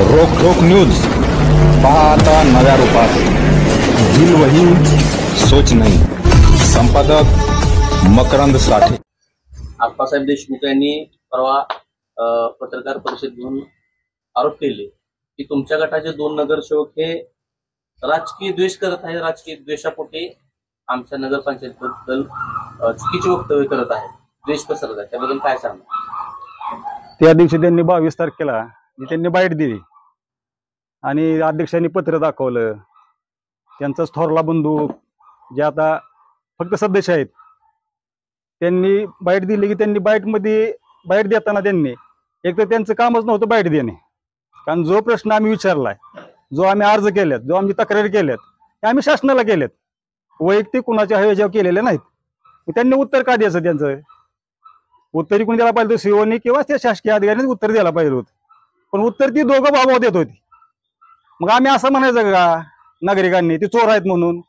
रोखोक news पाहता नव्या रूपात, दिल वही सोच नहीं। संपादक मकरंद साठे। आप्पासाहेब देशमुख यांनी परवा पत्रकार परिषद घेऊन आरोप केले की तुमच्या गटाचे 2 नगरसेवक हे राजकीय द्वेष करत आहेत, राजकीय द्वेषापोटी आमच्या नगरपंचायतीबद्दल चुकीचे वक्तव्य करत आहेत, द्वेष पसरत आहे, त्याबद्दल काय सांगणार? त्या दिवशी त्यांनी 22 तारखेला त्यांनी बाईट दिली आणि अध्यक्षांनी पत्र दाखवलं। त्यांचाच थोरला बंधू जे आता फक्त सदस्य आहेत त्यांनी बाईट दिली की त्यांनी बाईट देताना त्यांनी एक तर त्यांचं कामच नव्हतं बाईट देणे, कारण जो प्रश्न आम्ही विचारलाय, जो आम्ही अर्ज केलेत, जो आम्ही तक्रारी केल्यात ते आम्ही शासनाला केलेत, वैयक्तिक कुणाच्या ह्याच्यावर केलेले नाहीत। त्यांनी उत्तर का द्यायचं? त्यांचं उत्तरी कोणी द्यायला पाहिजे? सीओनी किंवा त्या शासकीय अधिकाऱ्यांनी उत्तर द्यायला पाहिजे होतं, पण उत्तर ती दोघं बाबा देत होती। मग आम्ही असं म्हणायचं का नागरिकांनी ती चोर आहेत म्हणून?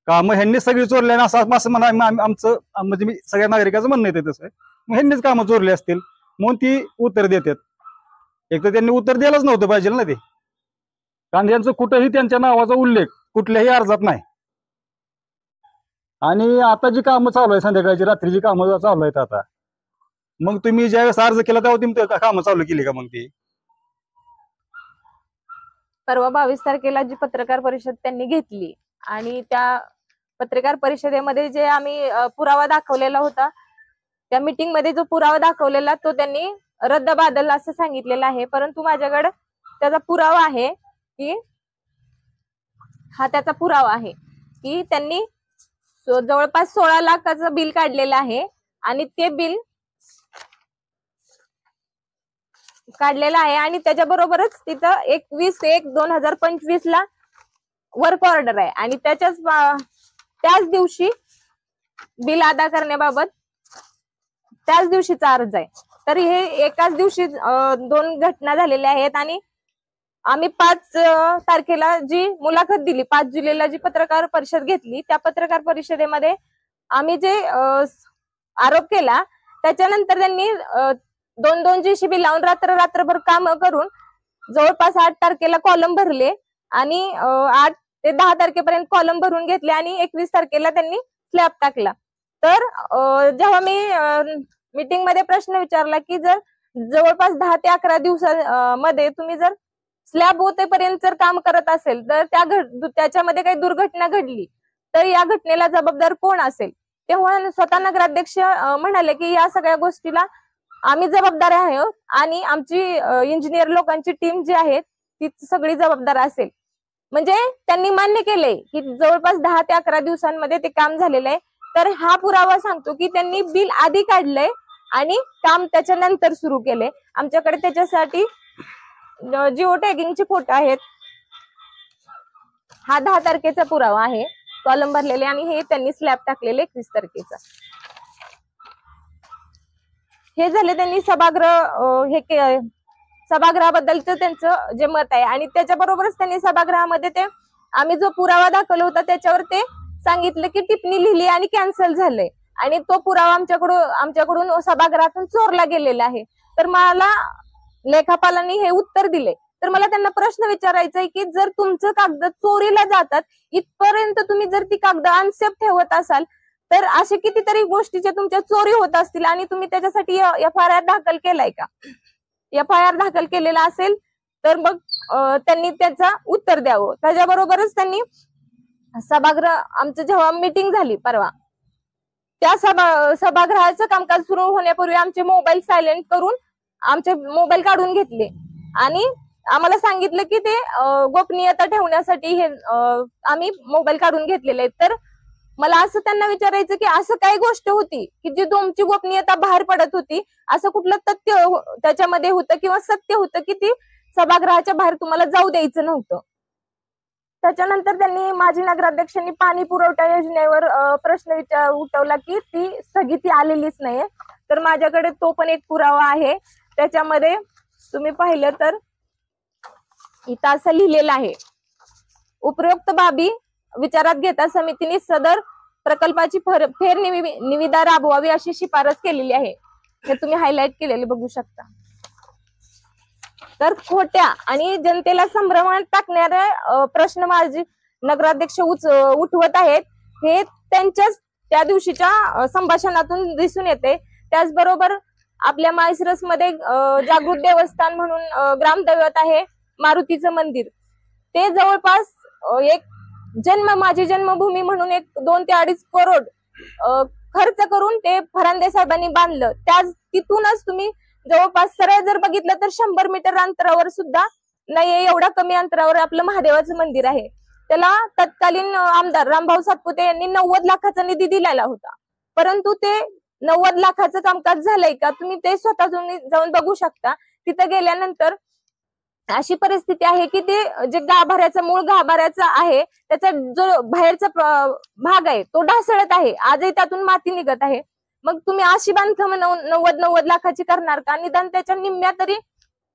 का मग ह्यांनी सगळी चोरले असं म्हणा? आमचं म्हणजे मी सगळ्या नागरिकाचं म्हणणं येते तसं, मग ह्यांनीच कामं चोरली असतील म्हणून ती उत्तर देतात। एक तर त्यांनी उत्तर द्यायलाच नव्हतं पाहिजे ना ते, कारण त्यांचं कुठेही त्यांच्या नावाचा उल्लेख कुठल्याही अर्जात नाही। आणि आता जी कामं चालू आहे, संध्याकाळची रात्रीची कामं चालू आहेत आता, मग तुम्ही ज्यावेळेस अर्ज केला तेव्हा तुम्ही कामं चालू केली का? मग ती परवा 22 तारखेला जी पत्रकार परिषद त्यांनी घेतली आणि त्या पत्रकार परिषदेमध्ये जे आम्ही पुरावा दाखवलेला होता, त्या मीटिंग मध्ये जो पुरावा दाखवलेला तो त्यांनी रद्दबादल असं सांगितलेलं आहे। परंतु माझ्याकडे त्याचा पुरावा आहे की त्याचा पुरावा आहे की त्यांनी जवळपास 16 लाखाचं बिल काढलेलं आहे आणि ते बिल काढलेलं आहे आणि त्याच्याबरोबरच तिथं 21/1/2025 ला वर्क ऑर्डर आहे आणि त्याच दिवशी बिल अदा करण्याबाबत त्याच दिवशीचा अर्ज आहे। तर हे एकाच दिवशी 2 घटना झालेल्या आहेत आणि आम्ही 5 तारखेला जी मुलाखत दिली, 5 जुलैला जी पत्रकार परिषद घेतली, त्या पत्रकार परिषदेमध्ये आम्ही जे आरोप केला त्याच्यानंतर त्यांनी 2 JCB लावून रात्रभर काम करून जवळपास 8 तारखेला कॉलम भरले आणि 8 ते 10 तारखेपर्यंत कॉलम भरून घेतले आणि 21 तारखेला त्यांनी स्लॅब टाकला। तर जेव्हा मी मीटिंग मध्ये प्रश्न विचारला की जर जवळपास 10 ते 11 दिवसांमध्ये तुम्ही जर स्लॅब होतेपर्यंत जर काम करत असेल तर त्याच्यामध्ये काही दुर्घटना घडली तर या घटनेला जबाबदार कोण असेल? तेव्हा स्वतः नगराध्यक्ष म्हणाले की या सगळ्या गोष्टीला आम्ही जबाबदार आहोत आणि आमची इंजिनियर लोकांची टीम जी आहे ती सगळी जबाबदार असेल। म्हणजे त्यांनी मान्य केले की जवळपास 10 ते 11 दिवसांमध्ये ते काम झालेलं आहे। तर हा पुरावा सांगतो की त्यांनी बिल आधी काढलंय आणि काम त्याच्यानंतर सुरू केले। आमच्याकडे त्याच्यासाठी जिओ टॅगिंगचे फोटो आहेत। हा 10 तारखेचा पुरावा आहे, कॉलम भरलेले आणि हे त्यांनी स्लॅब टाकलेले 21 तारखेचा। हे झाले त्यांनी सभागृहाबद्दलचं त्यांचं जे मत आहे आणि त्याच्याबरोबरच त्यांनी सभागृहामध्ये ते आम्ही जो पुरावा दाखवला होता त्याच्यावर ते सांगितलं की टिप्पणी लिहिली आणि कॅन्सल झालंय आणि तो पुरावा आमच्याकडून सभागृहातून चोरला गेलेला आहे। तर मला लेखापालांनी हे उत्तर दिले। तर मला त्यांना प्रश्न विचारायचा आहे की जर तुमचं कागद चोरीला जातात इथपर्यंत तुम्ही जर ती कागद अनसेफ ठेवत असाल तर असे कितीतरी गोष्टीच्या तुमच्या चोरी होत असतील आणि तुम्ही त्याच्यासाठी FIR दाखल केलाय का? FIR दाखल केलेला असेल तर मग त्यांनी त्याचा उत्तर द्यावं। त्याच्याबरोबरच त्यांनी सभागृह आमचं जेव्हा मीटिंग झाली परवा, त्या सभागृहाचं कामकाज सुरू होण्यापूर्वी आमचे मोबाईल सायलेंट करून आमचे मोबाईल काढून घेतले आणि आम्हाला सांगितलं की ते गोपनीयता ठेवण्यासाठी हे आम्ही मोबाईल काढून घेतलेले आहेत। तर मला असं त्यांना विचारायचं की असं काय गोष्ट होती की जी तुमची गोपनीयता बाहेर पडत होती? असं कुठलं तथ्य त्याच्यामध्ये होतं किंवा सत्य होतं की ती सभागृहाच्या बाहेर तुम्हाला जाऊ द्यायचं नव्हतं? त्याच्यानंतर त्यांनी माजी नगराध्यक्षांनी पाणी पुरवठा योजनेवर प्रश्न उठवला की ती स्थगिती आलेलीच नाहीये। तर माझ्याकडे तो पण एक पुरावा आहे। त्याच्यामध्ये तुम्ही पाहिलं तर इथं असं लिहिलेलं आहे, उपरोक्त बाबी विचारात घेता समितीने सदर प्रकल्पाची फेरनिविदा राबवावी अशी शिफारस केलेली आहे। हे तुम्ही हायलाइट केलेले बघू शकता। तर खोट्या आणि जनतेला संभ्रमात टाकणारे प्रश्न माझे नगराध्यक्ष उठवत आहेत, हे त्यांच्याच त्या दिवशीच्या संभाषणातून दिसून येते. त्याचबरोबर आपल्या माळशिरस मध्ये जागृत देवस्थान म्हणून ग्रामदैवत आहे मारुतीचं मंदिर, ते जवळपास माझी जन्मभूमी म्हणून 2 ते 2.5 करोड खर्च करून ते फरांदे साहेबांनी बांधलं. तिथूनच तुम्ही जवळपास सरळ जर बघितलं तर 100 मीटर अंतरावर सुद्धा नाही, एवढा कमी अंतरावर आपलं महादेवाचं मंदिर आहे. त्याला तत्कालीन आमदार रामभाऊ सातपुते यांनी 90 लाखाचा निधी दिलेला होता, परंतु ते 90 लाखाचं कामकाज झालंय का तुम्ही ते स्वतः जाऊन बघू शकता. तिथं गेल्यानंतर अशी परिस्थिती आहे की ते जे मूळ गाभाऱ्याचा आहे त्याचा जो बाहेरचा भाग आहे तो ढासळत आहे, आजही त्यातून माती निघत आहे. मग तुम्ही अशी बांधकाम 90 लाखाची करणार का? निदान त्याच्या निम्म्या तरी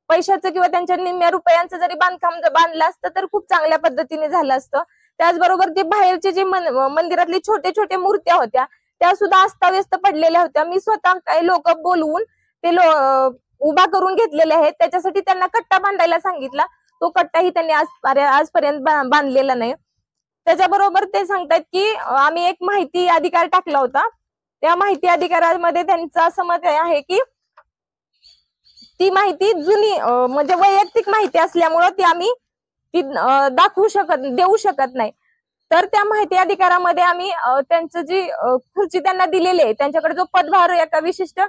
पैशाचं किंवा त्यांच्या निम्म्या रुपयांचं जरी बांधकाम बांधलं असतं तर खूप चांगल्या पद्धतीने झालं असतं. त्याचबरोबर ते बाहेरचे जे मंदिरातली छोटे छोटे मूर्त्या होत्या त्या सुद्धा अस्ताव्यस्त पडलेल्या होत्या. मी स्वतः काही लोक बोलवून ते उभा करून घेतलेले आहेत, त्याच्यासाठी त्यांना कट्टा बांधायला सांगितला, तो कट्टाही त्यांनी आजपर्यंत बांधलेला नाही. त्याच्याबरोबर ते सांगतात की आम्ही एक माहिती अधिकार टाकला होता, त्या माहिती अधिकारामध्ये त्यांचं असं मत आहे की ती माहिती जुनी म्हणजे वैयक्तिक माहिती असल्यामुळं ती आम्ही देऊ शकत नाही. तर त्या माहिती अधिकारामध्ये आम्ही त्यांचं जी खुर्ची त्यांना दिलेली आहे त्यांच्याकडे जो पदभार एका विशिष्ट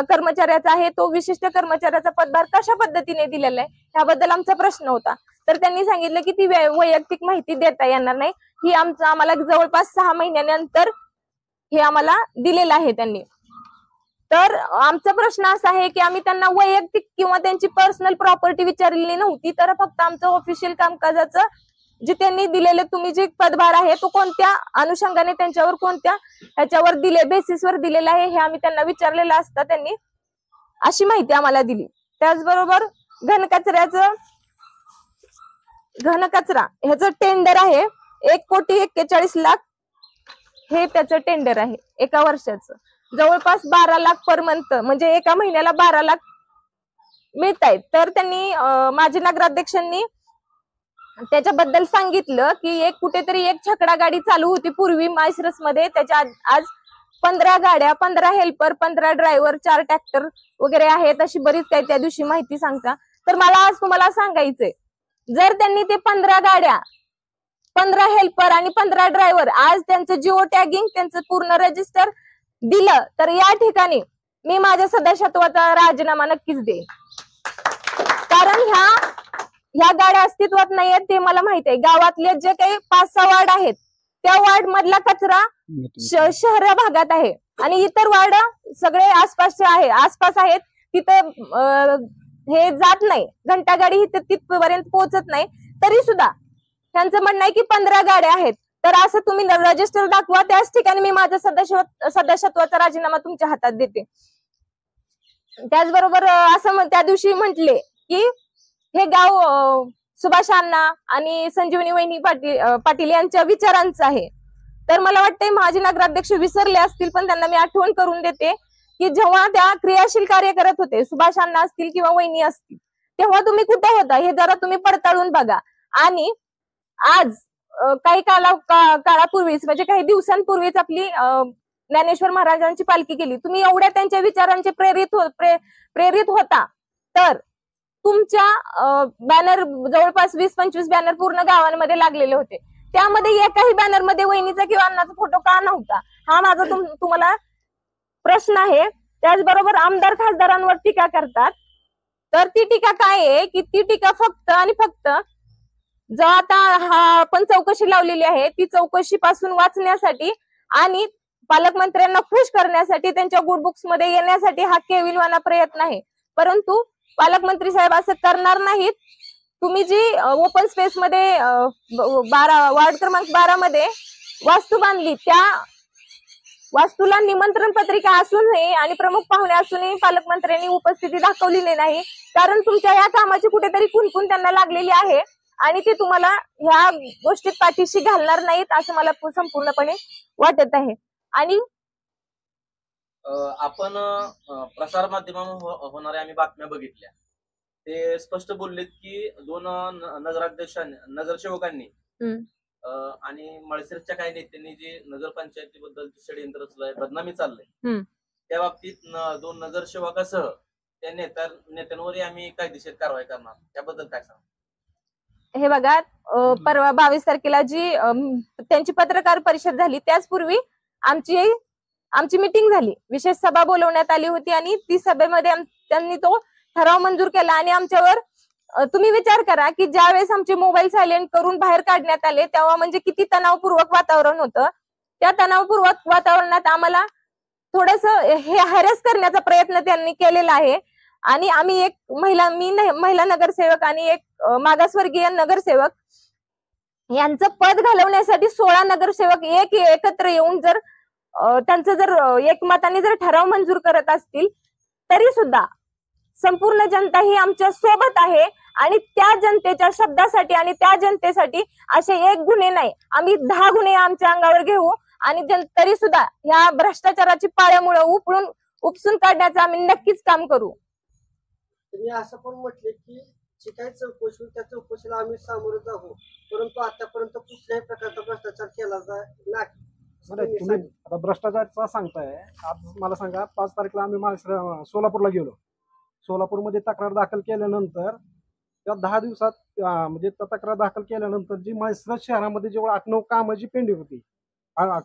कर्मचाऱ्याचा आहे, तो विशिष्ट कर्मचाऱ्याचा पदभार कशा पद्धतीने दिलेला आहे याबद्दल आमचा प्रश्न होता. तर त्यांनी सांगितलं की ती वैयक्तिक माहिती देता येणार नाही, ही आम्हाला जवळपास 6 महिन्यानंतर हे आम्हाला दिलेलं आहे त्यांनी. तर आमचा प्रश्न असा आहे की आम्ही त्यांना वैयक्तिक किंवा त्यांची पर्सनल प्रॉपर्टी विचारलेली नव्हती, तर फक्त आमचं ऑफिशियल कामकाजाचं जे त्यांनी दिलेले तुम्ही जे पदभार आहे तो कोणत्या अनुषंगाने त्यांच्यावर कोणत्या ह्याच्यावर बेसिसवर दिलेला आहे हे आम्ही त्यांना विचारलेलं असता त्यांनी अशी माहिती आम्हाला दिली. त्याचबरोबर घनकचरा ह्याचं टेंडर आहे 1,41,00,000 हे त्याचं टेंडर आहे एका वर्षाचं. जवळपास 12 लाख पर मंथ म्हणजे एका महिन्याला 12 लाख मिळत आहेत. तर त्यांनी माझे नगराध्यक्षांनी त्याच्याबद्दल सांगितलं की कुठेतरी एक छकडा गाडी चालू होती पूर्वी माळशिरस मध्ये, त्याच्या आज 15 गाड्या, 15 हेल्पर, 15 ड्रायव्हर, 4 ट्रॅक्टर वगैरे आहेत अशी बरीच काही त्या दिवशी माहिती सांगता. तर मला आज तुम्हाला सांगायचंय, जर त्यांनी ते 15 गाड्या, 15 हेल्पर आणि 15 ड्रायव्हर आज त्यांचं जिओ टॅगिंग त्यांचं पूर्ण रजिस्टर दिलं तर या ठिकाणी मी माझ्या सदस्यत्वाचा राजीनामा नक्कीच देईन. कारण ह्या गाड्या अस्तित्वात नाहीयेत ते मला माहित आहे. गावातले जे काही 5-6 वार्ड आहेत त्या वार्ड मधला कचरा शहर भागात आहे आणि इतर वार्ड सगळे आसपास आहेत तिथे हे जात नाही, घंटागाडी तिथपर्यंत पोहोचत नाही. तरी सुद्धा त्यांचं म्हणणं आहे की 15 गाड्या आहेत, तर असं तुम्ही रजिस्टर दाखवा, त्याच ठिकाणी मी माझ्या सदस्यत्वाचा राजीनामा तुमच्या हातात देते. त्याचबरोबर असं त्या दिवशी म्हटले की हे गाव सुभाष अण्णा आणि संजीवनी वहिनी पाटील यांच्या विचारांचं आहे. तर मला वाटतंय माझे नगराध्यक्ष विसरले असतील, पण त्यांना मी आठवण करून देते की जेव्हा त्या क्रियाशील कार्य करत होते, सुभाष अण्णा असतील किंवा वहिनी असतील, तेव्हा तुम्ही कुठे होता हे जरा तुम्ही पडताळून बघा. आणि आज काही काळापूर्वीच म्हणजे काही दिवसांपूर्वीच आपली ज्ञानेश्वर महाराजांची पालखी गेली. तुम्ही एवढ्या त्यांच्या विचारांचे प्रेरित होता तर तुमच्या बॅनर जवळपास 20-25 बॅनर पूर्ण गावांमध्ये लागलेले होते, त्यामध्ये एकाही बॅनर मध्ये वहिनीचा किंवा अण्णाचा फोटो का नव्हता, हा माझा तुम्हाला प्रश्न आहे. त्याचबरोबर आमदार खासदारांवर टीका करतात, तर ती टीका काय आहे की ती टीका फक्त आणि फक्त जो आता आपण चौकशी लावलेली आहे ती चौकशी पासून वाचण्यासाठी आणि पालकमंत्र्यांना खुश करण्यासाठी, त्यांच्या गुड बुक्स मध्ये येण्यासाठी हा केविलवाना प्रयत्न आहे. परंतु पालकमंत्री साहेब असं करणार नाहीत. तुम्ही जी ओपन स्पेस मध्ये 12 वार्ड क्रमांक 12 मध्ये वास्तू बांधली, त्या वास्तूला निमंत्रण पत्रिका असूनही आणि प्रमुख पाहुणे असूनही पालकमंत्र्यांनी उपस्थिती दाखवली नाही, कारण तुमच्या या कामाची कुठेतरी कुणकुण त्यांना लागलेली आहे आणि ते तुम्हाला ह्या गोष्टीत पाठीशी घालणार नाहीत असं मला संपूर्णपणे वाटत आहे. आणि आपण प्रसार माध्यमांवर होणाऱ्या आम्ही बातम्या बघितल्या ते स्पष्ट बोललेत की दोन नगराध्यक्षांनी नगरसेवकांनी आणि माळशिरसच्या काही नेत्यांनी जे नगरपंचायतीबद्दल षडयंत्र रचलंय, बदनामी चाललंय, त्या बाबतीत दोन नगरसेवकासह त्या नेत्यांवरही आम्ही कायदेशीर कारवाई करणार, त्याबद्दल काय सांगा? हे बघा, परवा 22 तारखेला जी त्यांची पत्रकार परिषद झाली त्याचपूर्वी आमची मीटिंग झाली, विशेष सभा बोलवण्यात आली होती आणि ती सभेमध्ये त्यांनी तो ठराव मंजूर केला आणि आमच्यावर तुम्ही विचार करा की ज्यावेळेस आमचे मोबाईल सायलेंट करून बाहेर काढण्यात आले तेव्हा म्हणजे किती तणावपूर्वक वातावरण होतं. त्या तणावपूर्वक वातावरणात आम्हाला थोडस हे हॅरेस करण्याचा प्रयत्न त्यांनी केलेला आहे आणि आम्ही एक महिला नगरसेवक आणि एक मागासवर्गीय नगरसेवक यांचं पद घालवण्यासाठी 16 नगरसेवक एकत्र येऊन जर त्यांचं जर एकमताने जर ठराव मंजूर करत असतील तरी सुद्धा संपूर्ण जनता ही आमच्या सोबत आहे आणि त्या जनतेच्या शब्दासाठी आणि त्या जनतेसाठी असे एक गुन्हे नाही, आम्ही 10 गुन्हे आमच्या अंगावर घेऊ आणि तरी सुद्धा ह्या भ्रष्टाचाराची पाळ्यामुळे उपसून काढण्याचं आम्ही नक्कीच काम करू. तुम्ही असं पण म्हटले की शिकायचं चौकशी, त्या चौकशीला आम्ही सामोरं जाऊ, परंतु आतापर्यंत कुठल्याही प्रकारचा भ्रष्टाचार केला नाही. तुम्ही आता भ्रष्टाचारचा सांगताय, आज मला सांगा 5 तारखेला आम्ही सोलापूरला गेलो. सोलापूरमध्ये तक्रार दाखल केल्यानंतर त्या 10 दिवसात म्हणजे तक्रार दाखल केल्यानंतर जी माळशिरस शहरामध्ये जेवढं 8-9 कामं जी पेंडिंग होती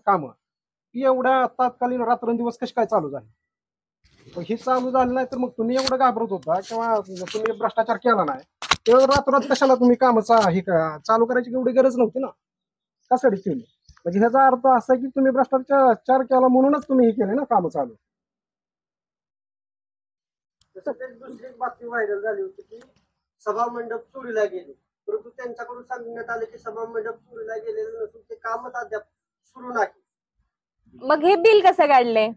कामं ती एवढ्या तात्कालीन रात्रंदिवस कशी काय चालू झाली? हे चालू झालं नाही तर मग तुम्ही एवढं घाबरत होता किंवा तुम्ही भ्रष्टाचार केला नाही तेव्हा रात्रात कशाला तुम्ही काम चालू करायची एवढी गरज नव्हती ना, कशासाठी केली? म्हणजे ह्याचा अर्थ असा की तुम्ही भ्रष्टाचार केला म्हणूनच तुम्ही हे केले ना काम चालू. दुसरी एक बातमी व्हायरल झाली होती की सभा मंडप चोरीला गेले, परंतु त्यांच्याकडून सांगण्यात आले की सभा मंडप चोरीला गेलेलं नसून ते कामच अद्याप सुरू नाही. मग हे बिल कसं काढलंय?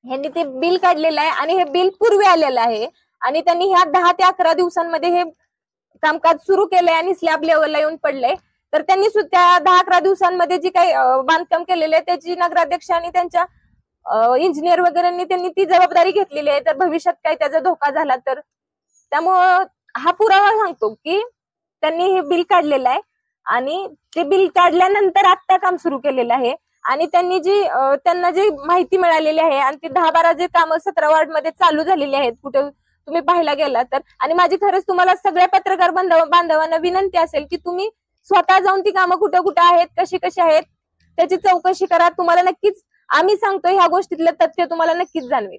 ह्यांनी ते बिल काढलेलं आहे आणि हे बिल पूर्वी आलेलं आहे आणि त्यांनी ह्या 10 ते 11 दिवसांमध्ये हे कामकाज सुरू केलंय आणि स्लॅब लेवलला येऊन पडलंय. तर त्यांनी सुद्धा 10-11 दिवसांमध्ये जी काही बांधकाम केलेलं आहे त्याची नगराध्यक्ष आणि त्यांच्या इंजिनियर वगैरेंनी त्यांनी ती जबाबदारी घेतलेली आहे. तर भविष्यात काही त्याचा धोका झाला तर त्यामुळं हा पुरावा सांगतो की त्यांनी हे बिल काढलेलं आहे आणि ते बिल काढल्यानंतर आता काम सुरू केलेलं आहे आणि त्यांना जी माहिती मिळालेली आहे आणि ती 10-12 जे कामं 17 वॉर्ड मध्ये चालू झालेली आहेत कुठे तुम्ही पाहायला गेला तर. आणि माझी खरंच तुम्हाला सगळ्या पत्रकार बांधवांना विनंती असेल की तुम्ही स्वतः जाऊन ती कामं कुठे आहेत, कशी आहेत त्याची चौकशी करा. तुम्हाला नक्कीच आम्ही सांगतो ह्या गोष्टीतलं तथ्य तुम्हाला नक्कीच जाणवेल.